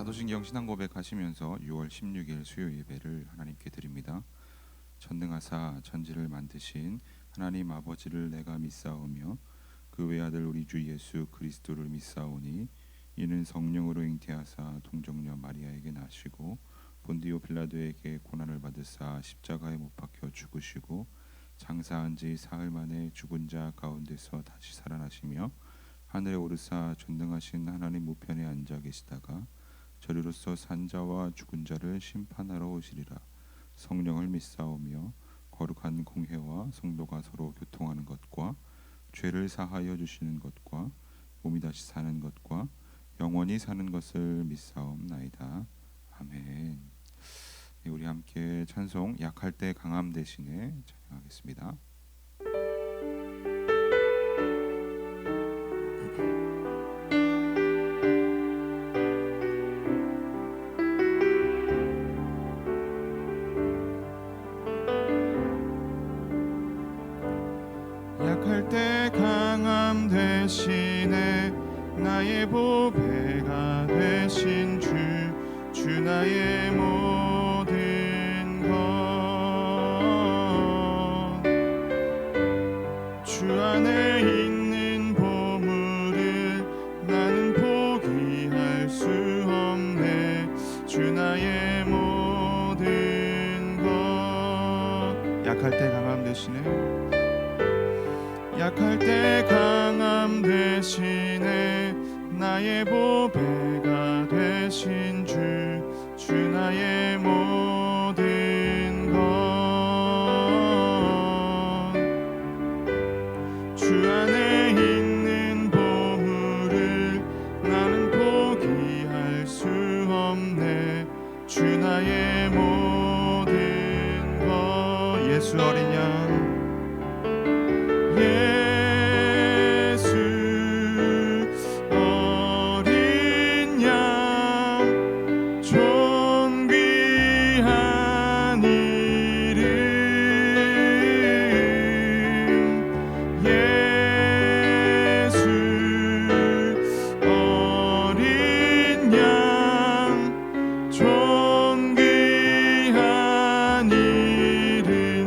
사도신경 신앙고백 하시면서 6월 16일 수요 예배를 하나님께 드립니다. 전능하사 천지를 만드신 하나님 아버지를 내가 믿사오며 그 외아들 우리 주 예수 그리스도를 믿사오니 이는 성령으로 잉태하사 동정녀 마리아에게 나시고 본디오 빌라도에게 고난을 받으사 십자가에 못 박혀 죽으시고 장사한 지 사흘 만에 죽은 자 가운데서 다시 살아나시며 하늘에 오르사 전능하신 하나님 우편에 앉아 계시다가 저리로서 산자와 죽은 자를 심판하러 오시리라. 성령을 믿사오며 거룩한 공회와 성도가 서로 교통하는 것과 죄를 사하여 주시는 것과 몸이 다시 사는 것과 영원히 사는 것을 믿사옵나이다. 아멘. 우리 함께 찬송 약할 때 강함 대신에 찬양하겠습니다. 약할 때 강함 대신에 나의 보배가 되신 주 나의 모든 것 주 안에 있는 보물을 나는 포기할 수 없네. 주 나의 모든 것 약할 때 강함 대신에 약할 때 강함 대신에 나의 보배가 되신 주 나의 모든 것 주 안에 있는 보물을 나는 포기할 수 없네. 주 나의 모든 것 예수 어린 양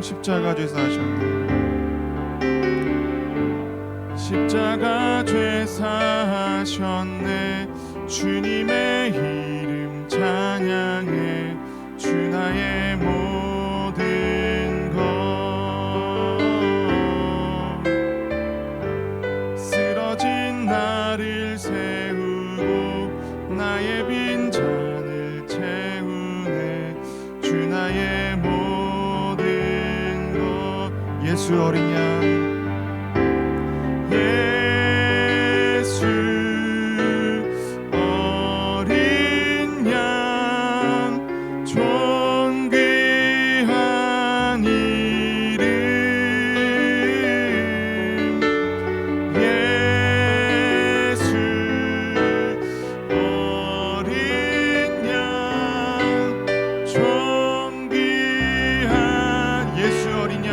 십자가 죄 사하셨네. 십자가 죄 사하셨네. 주님의 이름 찬양해. 주 나의 모든 것 쓰러진 나를 세우고 나의 빈잔을 채우네. 주 나의 예수 어린 양 예수 어린 양 존귀한 이름 예수 어린 양 존귀한 예수 어린 양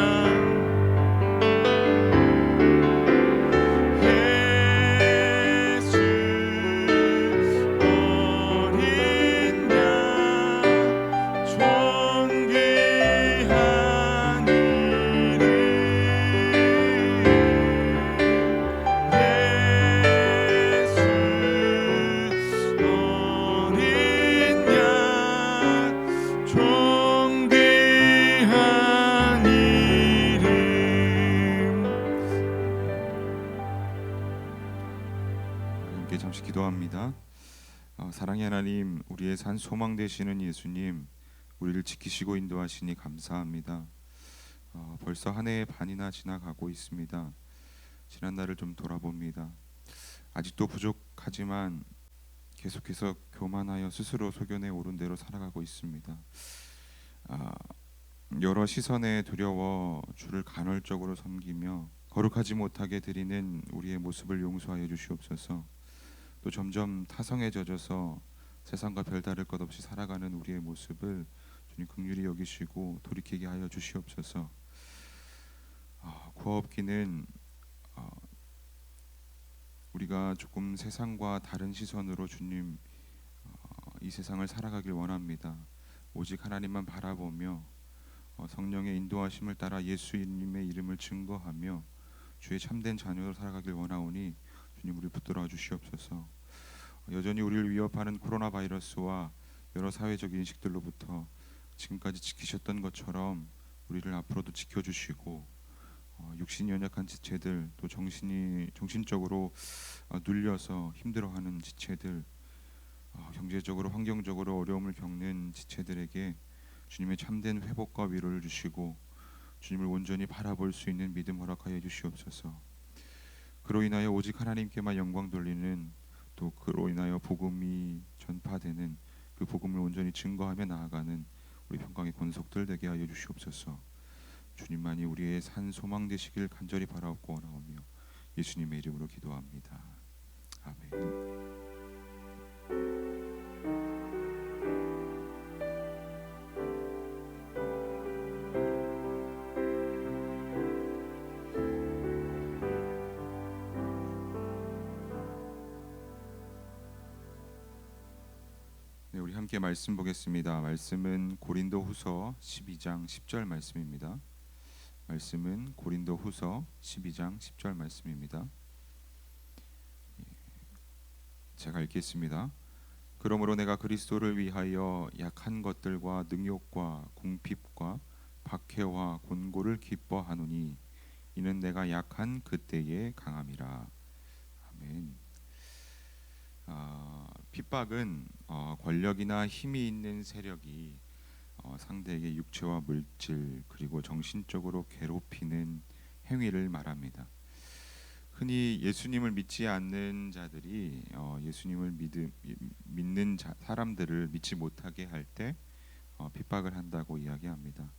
잠시 기도합니다. 사랑의 하나님, 우리의 산 소망 되시는 예수님, 우리를 지키시고 인도하시니 감사합니다. 벌써 한 해의 반이나 지나가고 있습니다. 지난 날을 좀 돌아봅니다. 아직도 부족하지만 계속해서 교만하여 스스로 소견에 오른 대로 살아가고 있습니다. 여러 시선에 두려워 주를 간헐적으로 섬기며 거룩하지 못하게 드리는 우리의 모습을 용서하여 주시옵소서. 또 점점 타성에 젖어서 세상과 별다를 것 없이 살아가는 우리의 모습을 주님 긍휼히 여기시고 돌이키게 하여 주시옵소서. 구하옵기는 우리가 조금 세상과 다른 시선으로 주님 이 세상을 살아가길 원합니다. 오직 하나님만 바라보며 성령의 인도하심을 따라 예수님의 이름을 증거하며 주의 참된 자녀로 살아가길 원하오니 주님 우리 붙들어 주시옵소서. 여전히 우리를 위협하는 코로나 바이러스와 여러 사회적 인식들로부터 지금까지 지키셨던 것처럼 우리를 앞으로도 지켜주시고 육신이 연약한 지체들 또 정신적으로 눌려서 힘들어하는 지체들 경제적으로 환경적으로 어려움을 겪는 지체들에게 주님의 참된 회복과 위로를 주시고 주님을 온전히 바라볼 수 있는 믿음 허락하여 주시옵소서. 그로 인하여 오직 하나님께만 영광 돌리는 또 그로 인하여 복음이 전파되는 그 복음을 온전히 증거하며 나아가는 우리 평강의 권속들 되게 하여 주시옵소서. 주님만이 우리의 산 소망 되시길 간절히 바라옵고 원하오며 예수님의 이름으로 기도합니다. 아멘. 네, 우리 함께 말씀 보겠습니다. 말씀은 고린도후서 12장 10절 말씀입니다. 말씀은 고린도후서 12장 10절 말씀입니다. 제가 읽겠습니다. 그러므로 내가 그리스도를 위하여 약한 것들과 능욕과 궁핍과 박해와 곤고를 기뻐하노니 이는 내가 약한 그때에 강함이라. 아멘. 핍박은 권력이나 힘이 있는 세력이 상대에게 육체와 물질 그리고 정신적으로 괴롭히는 행위를 말합니다. 흔히 예수님을 믿지 않는 자들이 예수님을 믿는 사람들을 믿지 못하게 할 때 핍박을 한다고 이야기합니다.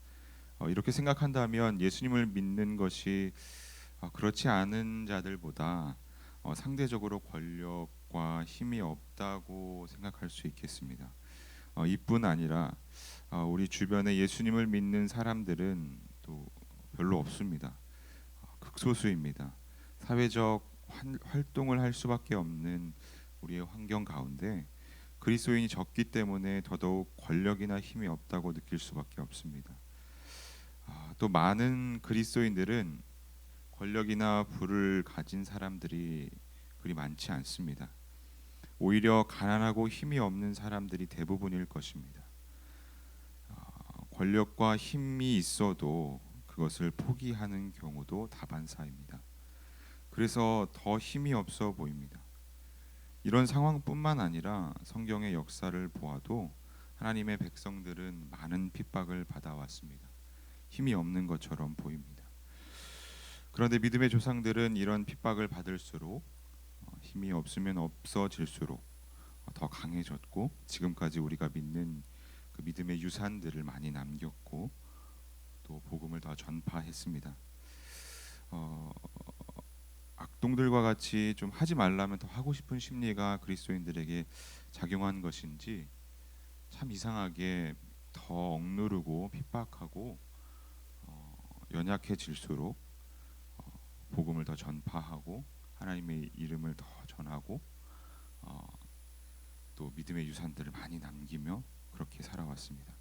이렇게 생각한다면 예수님을 믿는 것이 그렇지 않은 자들보다 상대적으로 권력과 힘이 없다고 생각할 수 있겠습니다. 이뿐 아니라 우리 주변에 예수님을 믿는 사람들은 또 별로 없습니다. 극소수입니다. 사회적 활동을 할 수밖에 없는 우리의 환경 가운데 그리스도인이 적기 때문에 더더욱 권력이나 힘이 없다고 느낄 수밖에 없습니다. 또 많은 그리스도인들은 권력이나 부를 가진 사람들이 그리 많지 않습니다. 오히려 가난하고 힘이 없는 사람들이 대부분일 것입니다. 권력과 힘이 있어도 그것을 포기하는 경우도 다반사입니다. 그래서 더 힘이 없어 보입니다. 이런 상황뿐만 아니라 성경의 역사를 보아도 하나님의 백성들은 많은 핍박을 받아왔습니다. 힘이 없는 것처럼 보입니다. 그런데 믿음의 조상들은 이런 핍박을 받을수록 힘이 없으면 없어질수록 더 강해졌고 지금까지 우리가 믿는 그 믿음의 유산들을 많이 남겼고 또 복음을 더 전파했습니다. 악동들과 같이 좀 하지 말라면 더 하고 싶은 심리가 그리스도인들에게 작용한 것인지 참 이상하게 더 억누르고 핍박하고 연약해질수록 복음을 더 전파하고 하나님의 이름을 더 전하고 또 믿음의 유산들을 많이 남기며 그렇게 살아왔습니다.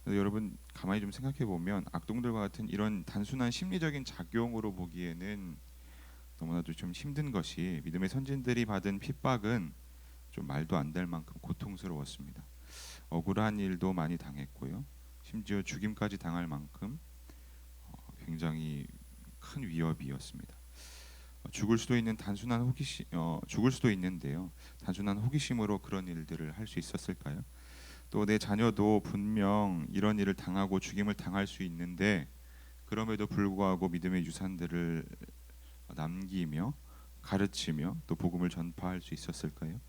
여러분 가만히 좀 생각해 보면 악동들과 같은 이런 단순한 심리적인 작용으로 보기에는 너무나도 좀 힘든 것이 믿음의 선진들이 받은 핍박은 좀 말도 안 될 만큼 고통스러웠습니다. 억울한 일도 많이 당했고요. 심지어 죽임까지 당할 만큼 굉장히 큰 위협이었습니다. 죽을 수도 있는데요. 단순한 호기심으로 그런 일들을 할 수 있었을까요? 또 내 자녀도 분명 이런 일을 당하고 죽임을 당할 수 있는데 그럼에도 불구하고 믿음의 유산들을 남기며 가르치며 또 복음을 전파할 수 있었을까요?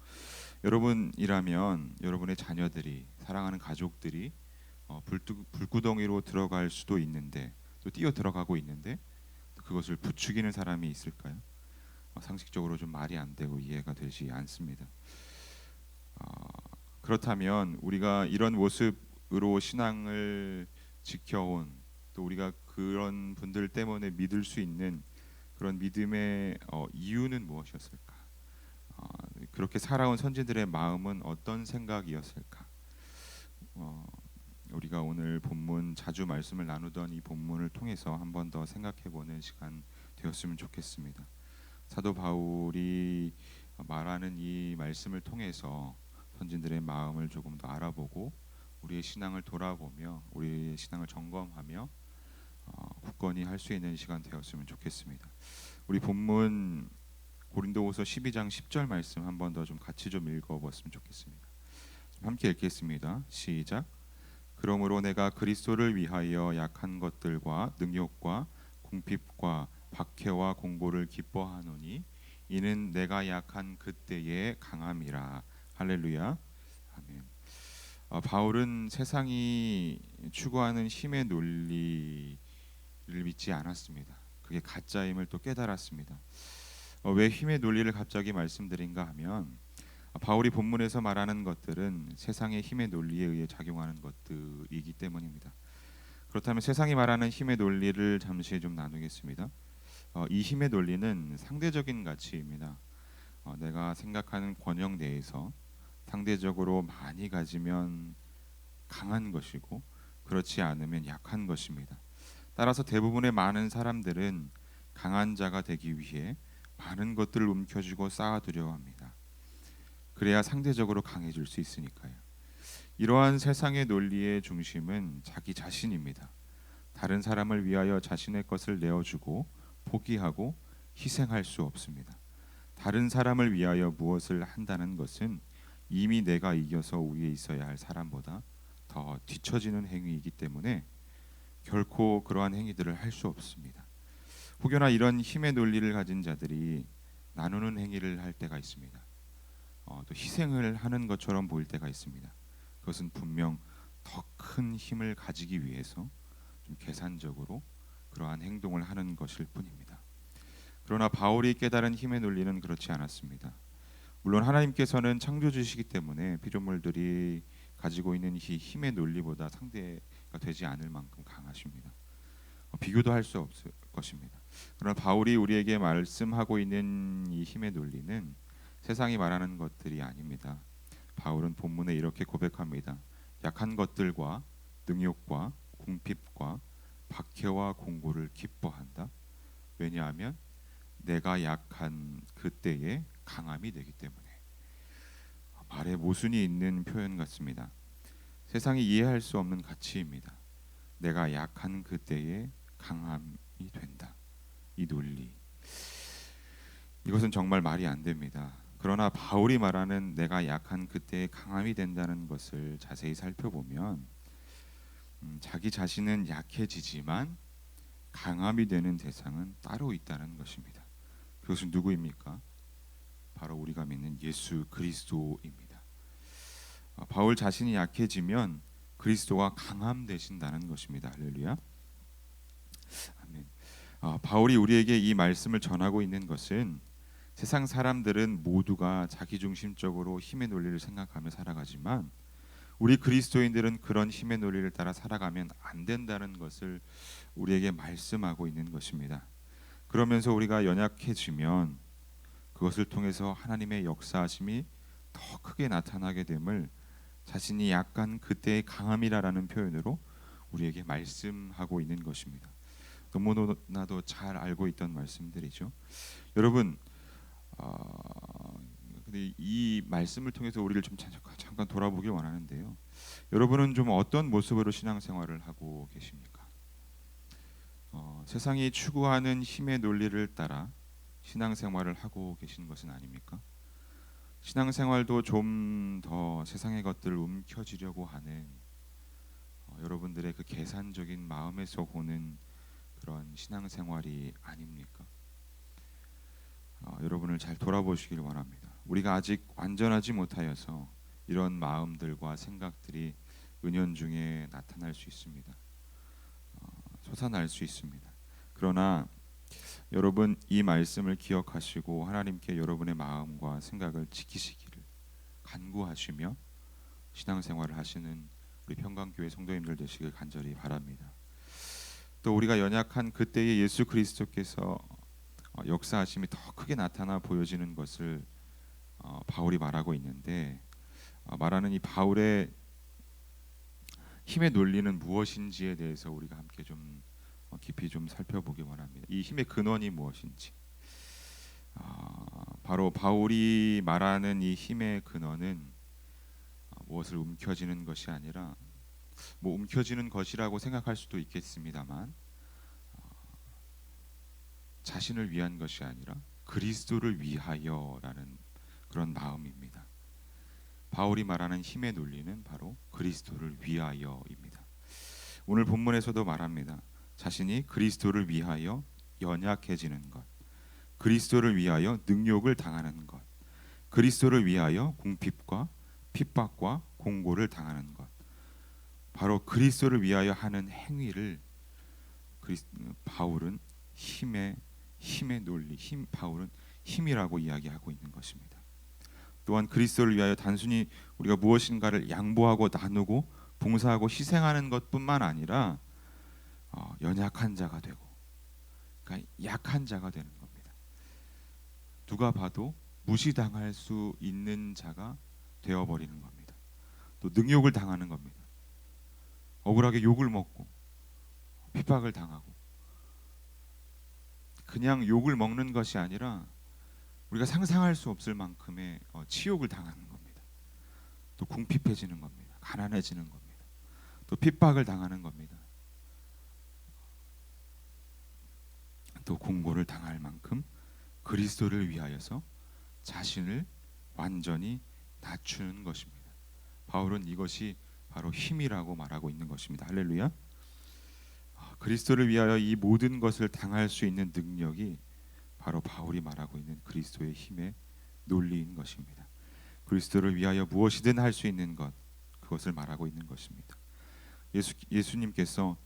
여러분이라면 여러분의 자녀들이 사랑하는 가족들이 불구덩이로 들어갈 수도 있는데 또 뛰어 들어가고 있는데 그것을 부추기는 사람이 있을까요? 상식적으로 좀 말이 안 되고 이해가 되지 않습니다. 그렇다면 우리가 이런 모습으로 신앙을 지켜온 또 우리가 그런 분들 때문에 믿을 수 있는 그런 믿음의 이유는 무엇이었을까? 그렇게 살아온 선지들의 마음은 어떤 생각이었을까? 어, 우리가 오늘 본문 자주 말씀을 나누던 이 본문을 통해서 한 번 더 생각해보는 시간 되었으면 좋겠습니다. 사도 바울이 말하는 이 말씀을 통해서 선진들의 마음을 조금 더 알아보고 우리의 신앙을 돌아보며 우리의 신앙을 점검하며 굳건히 할 수 있는 시간 되었으면 좋겠습니다. 우리 본문 고린도후서 12장 10절 말씀 한 번 더 좀 같이 좀 읽어봤으면 좋겠습니다. 함께 읽겠습니다. 시작. 그러므로 내가 그리스도를 위하여 약한 것들과 능욕과 궁핍과 박해와 공고를 기뻐하노니 이는 내가 약한 그때의 강함이라. 할렐루야. 아멘. 바울은 세상이 추구하는 힘의 논리를 믿지 않았습니다. 그게 가짜임을 또 깨달았습니다. 왜 힘의 논리를 갑자기 말씀드린가 하면 바울이 본문에서 말하는 것들은 세상의 힘의 논리에 의해 작용하는 것들이기 때문입니다. 그렇다면 세상이 말하는 힘의 논리를 잠시 좀 나누겠습니다. 이 힘의 논리는 상대적인 가치입니다. 내가 생각하는 권역 내에서 상대적으로 많이 가지면 강한 것이고 그렇지 않으면 약한 것입니다. 따라서 대부분의 많은 사람들은 강한 자가 되기 위해 많은 것들을 움켜쥐고 쌓아두려고 합니다. 그래야 상대적으로 강해질 수 있으니까요. 이러한 세상의 논리의 중심은 자기 자신입니다. 다른 사람을 위하여 자신의 것을 내어주고 포기하고 희생할 수 없습니다. 다른 사람을 위하여 무엇을 한다는 것은 이미 내가 이겨서 위에 있어야 할 사람보다 더 뒤처지는 행위이기 때문에 결코 그러한 행위들을 할 수 없습니다. 혹여나 이런 힘의 논리를 가진 자들이 나누는 행위를 할 때가 있습니다. 또 희생을 하는 것처럼 보일 때가 있습니다. 그것은 분명 더 큰 힘을 가지기 위해서 좀 계산적으로 그러한 행동을 하는 것일 뿐입니다. 그러나 바울이 깨달은 힘의 논리는 그렇지 않았습니다. 물론 하나님께서는 창조주시기 때문에 피조물들이 가지고 있는 이 힘의 논리보다 상대가 되지 않을 만큼 강하십니다. 비교도 할 수 없을 것입니다. 그러나 바울이 우리에게 말씀하고 있는 이 힘의 논리는 세상이 말하는 것들이 아닙니다. 바울은 본문에 이렇게 고백합니다. 약한 것들과 능욕과 궁핍과 박해와 공고를 기뻐한다. 왜냐하면 내가 약한 그때의 강함이 되기 때문에. 말에 모순이 있는 표현 같습니다. 세상이 이해할 수 없는 가치입니다. 내가 약한 그때의 강함이 된다. 이 논리. 이것은 정말 말이 안 됩니다. 그러나 바울이 말하는 내가 약한 그때의 강함이 된다는 것을 자세히 살펴보면 자기 자신은 약해지지만 강함이 되는 대상은 따로 있다는 것입니다. 그것은 누구입니까? 바로 우리가 믿는 예수 그리스도입니다. 바울 자신이 약해지면 그리스도가 강함 되신다는 것입니다. 할렐루야. 아멘. 바울이 우리에게 이 말씀을 전하고 있는 것은 세상 사람들은 모두가 자기중심적으로 힘의 논리를 생각하며 살아가지만 우리 그리스도인들은 그런 힘의 논리를 따라 살아가면 안 된다는 것을 우리에게 말씀하고 있는 것입니다. 그러면서 우리가 연약해지면 그것을 통해서 하나님의 역사하심이 더 크게 나타나게 됨을 자신이 약간 그때의 강함이라는 표현으로 우리에게 말씀하고 있는 것입니다. 너무나도 잘 알고 있던 말씀들이죠. 여러분, 근데 이 말씀을 통해서 우리를 좀 잠깐 돌아보길 원하는데요. 여러분은 좀 어떤 모습으로 신앙생활을 하고 계십니까? 세상이 추구하는 힘의 논리를 따라 신앙생활을 하고 계신 것은 아닙니까? 신앙생활도 좀 더 세상의 것들을 움켜쥐려고 하는 여러분들의 그 계산적인 마음에서 오는 그런 신앙생활이 아닙니까? 여러분을 잘 돌아보시길 원합니다. 우리가 아직 완전하지 못하여서 이런 마음들과 생각들이 은연중에 나타날 수 있습니다. 솟아날 수 있습니다. 그러나 여러분 이 말씀을 기억하시고 하나님께 여러분의 마음과 생각을 지키시기를 간구하시며 신앙생활을 하시는 우리 평강교회 성도님들 되시길 간절히 바랍니다. 또 우리가 연약한 그때의 예수 그리스도께서 역사하심이 더 크게 나타나 보여지는 것을 바울이 말하고 있는데 말하는 이 바울의 힘의 논리는 무엇인지에 대해서 우리가 함께 좀 깊이 좀 살펴보기 원합니다. 이 힘의 근원이 무엇인지. 바로 바울이 말하는 이 힘의 근원은 무엇을 움켜쥐는 것이 아니라 뭐 움켜쥐는 것이라고 생각할 수도 있겠습니다만 자신을 위한 것이 아니라 그리스도를 위하여라는 그런 마음입니다. 바울이 말하는 힘의 논리는 바로 그리스도를 위하여입니다. 오늘 본문에서도 말합니다. 자신이 그리스도를 위하여 연약해지는 것, 그리스도를 위하여 능욕을 당하는 것, 그리스도를 위하여 궁핍과 핍박과 공고를 당하는 것, 바로 그리스도를 위하여 하는 행위를 바울은 힘의 논리, 바울은 힘이라고 이야기하고 있는 것입니다. 또한 그리스도를 위하여 단순히 우리가 무엇인가를 양보하고 나누고 봉사하고 희생하는 것뿐만 아니라 연약한 자가 되고, 그러니까 약한 자가 되는 겁니다. 누가 봐도 무시당할 수 있는 자가 되어버리는 겁니다. 또 능욕을 당하는 겁니다. 억울하게 욕을 먹고 핍박을 당하고, 그냥 욕을 먹는 것이 아니라 우리가 상상할 수 없을 만큼의 치욕을 당하는 겁니다. 또 궁핍해지는 겁니다. 가난해지는 겁니다. 또 핍박을 당하는 겁니다. 또 공고를 당할 만큼 그리스도를 위하여서 자신을 완전히 낮추는 것입니다. 바울은 이것이 바로 힘이라고 말하고 있는 것입니다. 할렐루야. 그리스도를 위하여 이 모든 것을 당할 수 있는 능력이 바로 바울이 말하고 있는 그리스도의 힘의 논리인 것입니다. 그리스도를 위하여 무엇이든 할 수 있는 것, 그것을 말하고 있는 것입니다. 예수님께서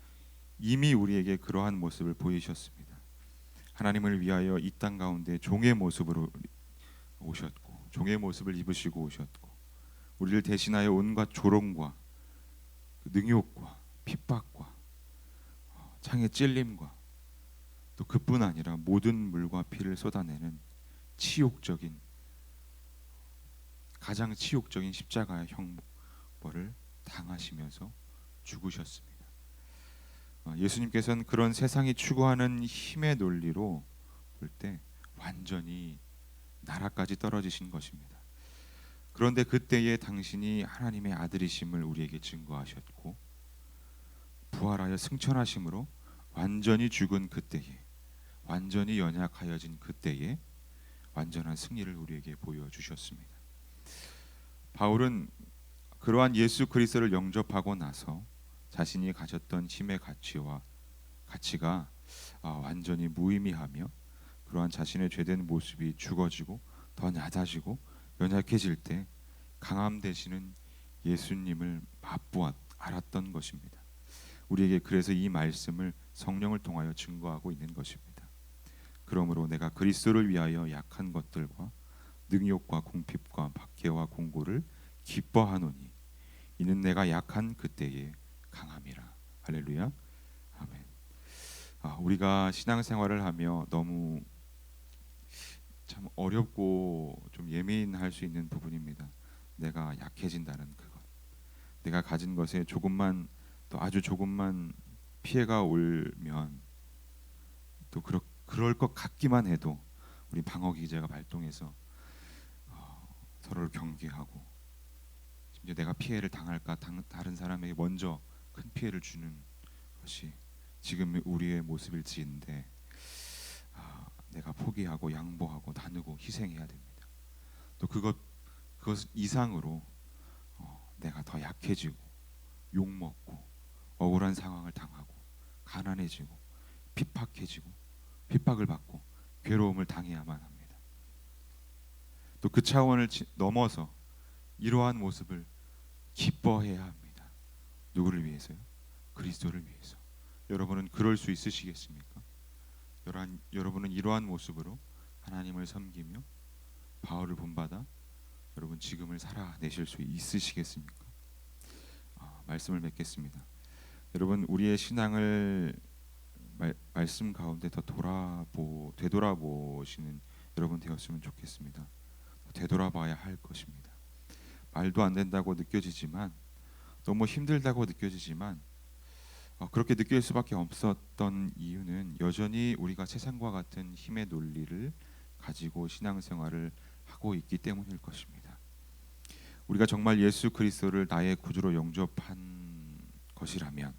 이미 우리에게 그러한 모습을 보이셨습니다. 하나님을 위하여 이 땅 가운데 종의 모습으로 오셨고, 종의 모습을 입으시고 오셨고, 우리를 대신하여 온갖 조롱과 능욕과 핍박과 창에 찔림과 또 그뿐 아니라 모든 물과 피를 쏟아내는 가장 치욕적인 십자가의 형벌을 당하시면서 죽으셨습니다. 예수님께서는 그런 세상이 추구하는 힘의 논리로 볼 때 완전히 나라까지 떨어지신 것입니다. 그런데 그때에 당신이 하나님의 아들이심을 우리에게 증거하셨고, 부활하여 승천하심으로 완전히 죽은 그때에, 완전히 연약하여진 그때에 완전한 승리를 우리에게 보여주셨습니다. 바울은 그러한 예수 그리스도를 영접하고 나서 자신이 가졌던 힘의 가치가 완전히 무의미하며, 그러한 자신의 죄된 모습이 죽어지고 더 낮아지고 연약해질 때 강함 되시는 예수님을 알았던 것입니다. 우리에게 그래서 이 말씀을 성령을 통하여 증거하고 있는 것입니다. 그러므로 내가 그리스도를 위하여 약한 것들과 능욕과 궁핍과 박해와 공고를 기뻐하노니 이는 내가 약한 그때에 강함이라. 할렐루야. 아멘. 우리가 신앙생활을 하며 너무 참 어렵고 좀 예민할 수 있는 부분입니다. 내가 약해진다는 그것, 내가 가진 것에 조금만, 또 아주 조금만 피해가 오면 또 그럴 것 같기만 해도 우리 방어 기제가 발동해서 서로를 경계하고, 심지어 내가 피해를 당할까 다른 사람에게 먼저 큰 피해를 주는 것이 지금 우리의 모습일지인데, 내가 포기하고 양보하고 나누고 희생해야 됩니다. 또 그것 이상으로 내가 더 약해지고 욕먹고 억울한 상황을 당하고 가난해지고 핍박을 받고 괴로움을 당해야만 합니다. 또 그 차원을 넘어서 이러한 모습을 기뻐해야 합니다. 누구를 위해서요? 그리스도를 위해서. 여러분은 그럴 수 있으시겠습니까? 여러분은 이러한 모습으로 하나님을 섬기며 바울을 본받아 여러분 지금을 살아내실 수 있으시겠습니까? 말씀을 맺겠습니다. 여러분, 우리의 신앙을 말씀 가운데 더 되돌아보시는 여러분 되었으면 좋겠습니다. 되돌아봐야 할 것입니다. 말도 안 된다고 느껴지지만, 너무 힘들다고 느껴지지만, 그렇게 느낄 수밖에 없었던 이유는 여전히 우리가 세상과 같은 힘의 논리를 가지고 신앙생활을 하고 있기 때문일 것입니다. 우리가 정말 예수 그리스도를 나의 구주로 영접한 것이라면,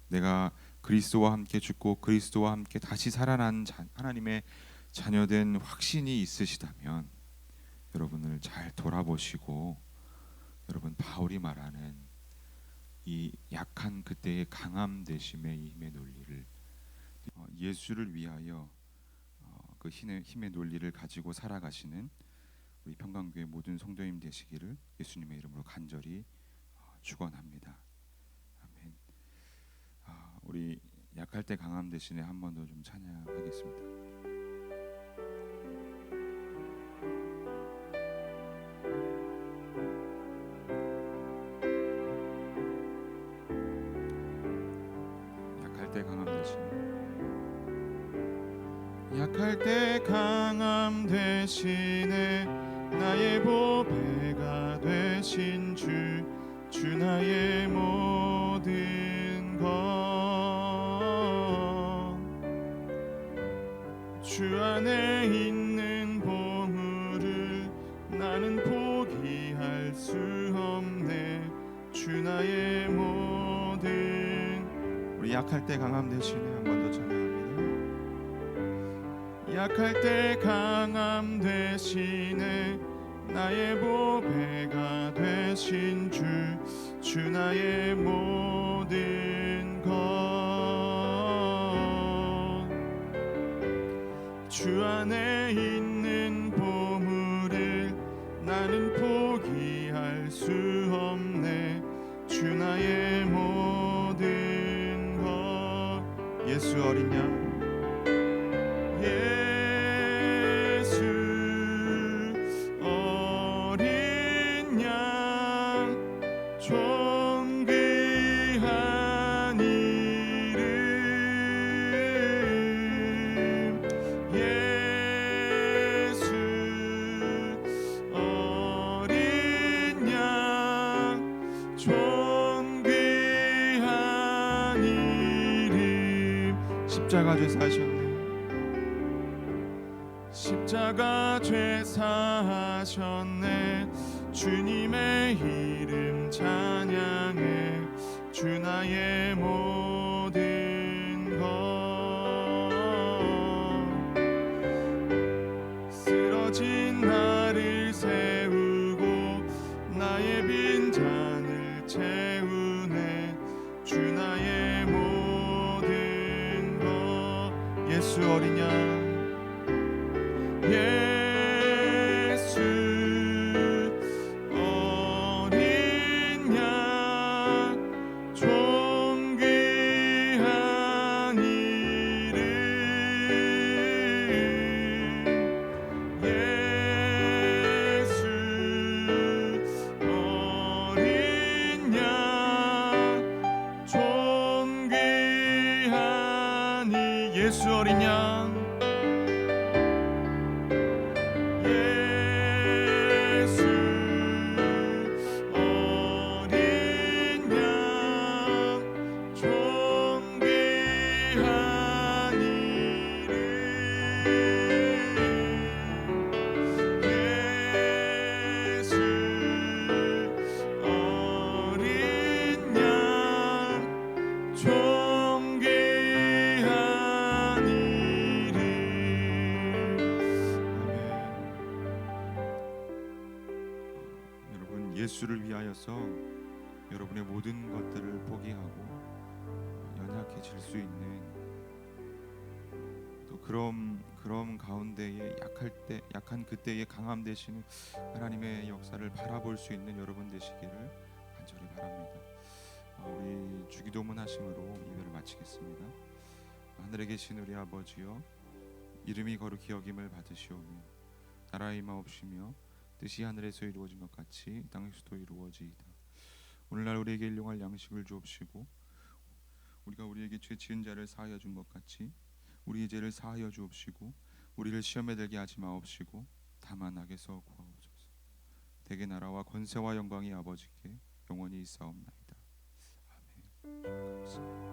내가 그리스도와 함께 죽고 그리스도와 함께 다시 살아난 하나님의 자녀된 확신이 있으시다면, 여러분을 잘 돌아보시고, 여러분 바울이 말하는 이 약한 그때의 강함 되심의 이 힘의 논리를, 예수를 위하여 그 힘의 논리를 가지고 살아가시는 우리 평강교회 모든 성도님 되시기를 예수님의 이름으로 간절히 축원합니다. 아멘. 우리 약할 때 강함 대신에 한 번 더 좀 찬양하겠습니다. 약할 때 강함 대신에 나의 보배가 되신 주 나의 모든 것, 주 안에 있는 보물을 나는 포기할 수 없네. 주 나의 모든. 우리 약할 때 강함 대신에 한 번 더 찬양합니다. 약할 때 강함 대신에 나의 보배가 되신 주 나의 모든 것, 주 안에 있는 보물을 나는 포기할 수 없네. 주 나의 모든 것. 예수 어린 양, 십자가 죄 사하셨네. 십자가 죄 사하셨네. 주님의 이름 찬양해. 주 나의 모든 것, 쓰러진 나를 세우고 나의 빈잔을 채우네. 주 나의 모든 것. 예수 어린 양, 예수 어린 양, 존귀한 이름. 예수 어린 양, 존귀한 예수 어린 양, 예수를 위하여서 여러분의 모든 것들을 포기하고 연약해질 수 있는, 또 그런 가운데에 약한 그때의 강함 되시는 하나님의 역사를 바라볼 수 있는 여러분 되시기를 간절히 바랍니다. 우리 주기도문 하심으로 예배를 마치겠습니다. 하늘에 계신 우리 아버지여, 이름이 거룩히 여김을 받으시오며 나라의 임하옵시며 뜻이 하늘에서 이루어진 것 같이 땅에서도 이루어지이다. 오늘날 우리에게 일용할 양식을 주옵시고 우리가 우리에게 죄 지은 자를 사하여 준 것 같이 우리의 죄를 사하여 주옵시고 우리를 시험에 들게 하지 마옵시고 다만 악에서 구하옵소서. 대개 나라와 권세와 영광이 아버지께 영원히 있사옵나이다. 아멘.